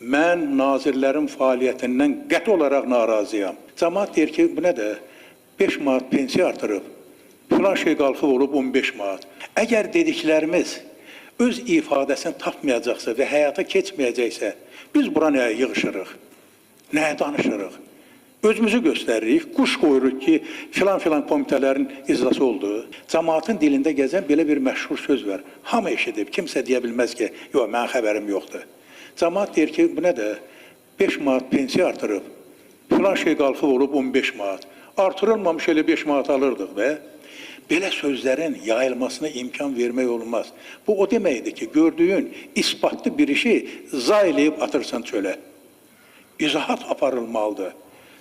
Mən nazirlərin fəaliyyətindən qəti olaraq narazıyam. Cəmaət deyir ki, bu nədir? 5 manat pensiya artırıb, filan şey qalxıb olub 15 manat. Əgər dediklərimiz öz ifadəsini tapmayacaqsa və həyata keçməyəcəksə, biz bura nəyə yığışırıq, nəyə danışırıq? Özümüzü göstəririk, quş qoyuruq ki, filan komitələrin icrası oldu. Cəmaatın dilində gəzən belə bir məşhur söz var. Hamı eşidib, kimsə deyə bilməz ki, yox, mənim xəbərim yoxdur. Cəmaat deyir ki, bu nədir? 5 manat pensiya artırıb, filan şey qalxıb olub 15 manat. Artırılmamış elə 5 manat alırdıq və belə sözlərin yayılmasına imkan vermək olmaz. Bu o deməkdir ki, gördüyün isbatlı bir işi zayləyib atırsan çölə. İzahat aparılmalıdır.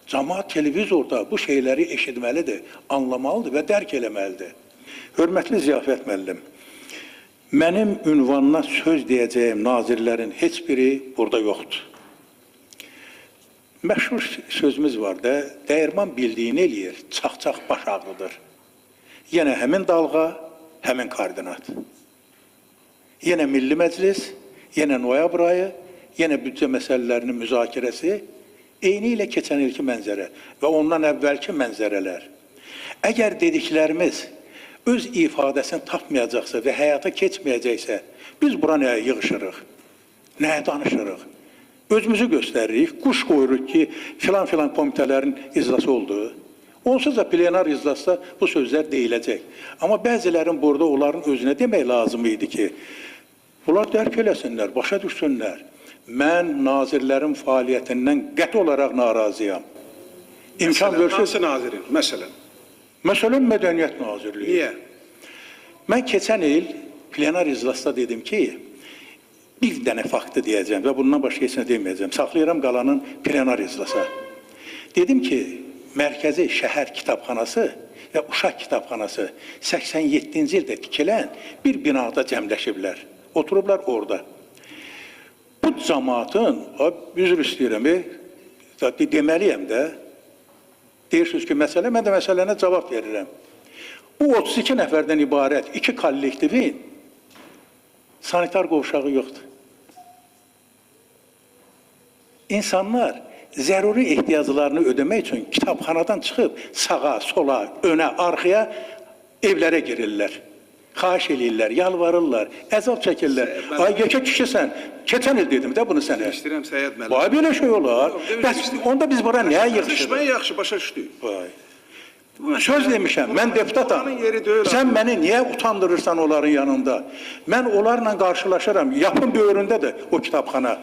Cəmaət televizorda bu şeyləri eşitməlidir, anlamalıdır və dərk eləməlidir. Hörmətli Ziyafət müəllim, mənim ünvanına söz deyəcəyim nazirlərin heç biri burada yoxdur. Məşhur sözümüz var da, dəyirman bildiyini eləyir, çax-çax baş ağrıdır. Yenə həmin dalğa, həmin koordinat. Yenə Milli Məclis, yenə noyabr ayı, yenə büdcə məsələlərinin müzakirəsi, eyni ilə keçən ilki mənzərə və ondan əvvəlki mənzərələr. Əgər dediklərimiz öz ifadəsini tapmayacaqsa və həyata keçməyəcəksə, biz bura nəyə yığışırıq, nəyə danışırıq? Özümüzü göstəririk, quş qoyuruq ki, filan komitələrin icrası oldu. Onsuz da plenar iclasda bu sözlər deyiləcək. Amma bəzilərin burada onların özünə demək lazım idi ki, bunlar dərk eləsinlər, başa düşsünlər. Mən nazirlərin fəaliyyətindən qəti olaraq narazıyam. Hansı nazirin? Məsələn, Mədəniyyət Nazirliyi. Niyə? Mən keçən il plenar iclasda dedim ki, bir dənə faktı deyəcəm və bundan başqa heç nə deməyəcəm. Saxlayıram qalanın plenar iclasa. Dedim ki, Mərkəzi Şəhər Kitabxanası və Uşaq Kitabxanası 87-ci ildə tikilən bir binada cəmləşiblər. Oturublar orada. Bu cəmaatın, üzr istəyirəm, deməliyəm də, deyirsiniz ki, mən də məsələnə cavab verirəm. Bu 32 nəfərdən ibarət 2 kollektivin sanitar qovşağı yoxdur. İnsanlar zəruri ehtiyaclarını ödəmək üçün kitabxanadan çıxıb sağa, sola, önə, arxaya evlərə girirlər. Xahiş eləyirlər, yalvarırlar, əzab çəkirlər. Ay, geçə kişisən, keçən il dedim də bunu sənə. İstəyirəm Səyyad müəllim. Vay, belə şey olar. Onda biz bura nəyə yığışırıq? Düşmən yaxşı, başa düşdük. Vay. Söz demişəm, mən deputatam. Sən məni niyə utandırırsan onların yanında? Mən onlarla qarşılaşıram. Yapın böyründədir o kitabxana.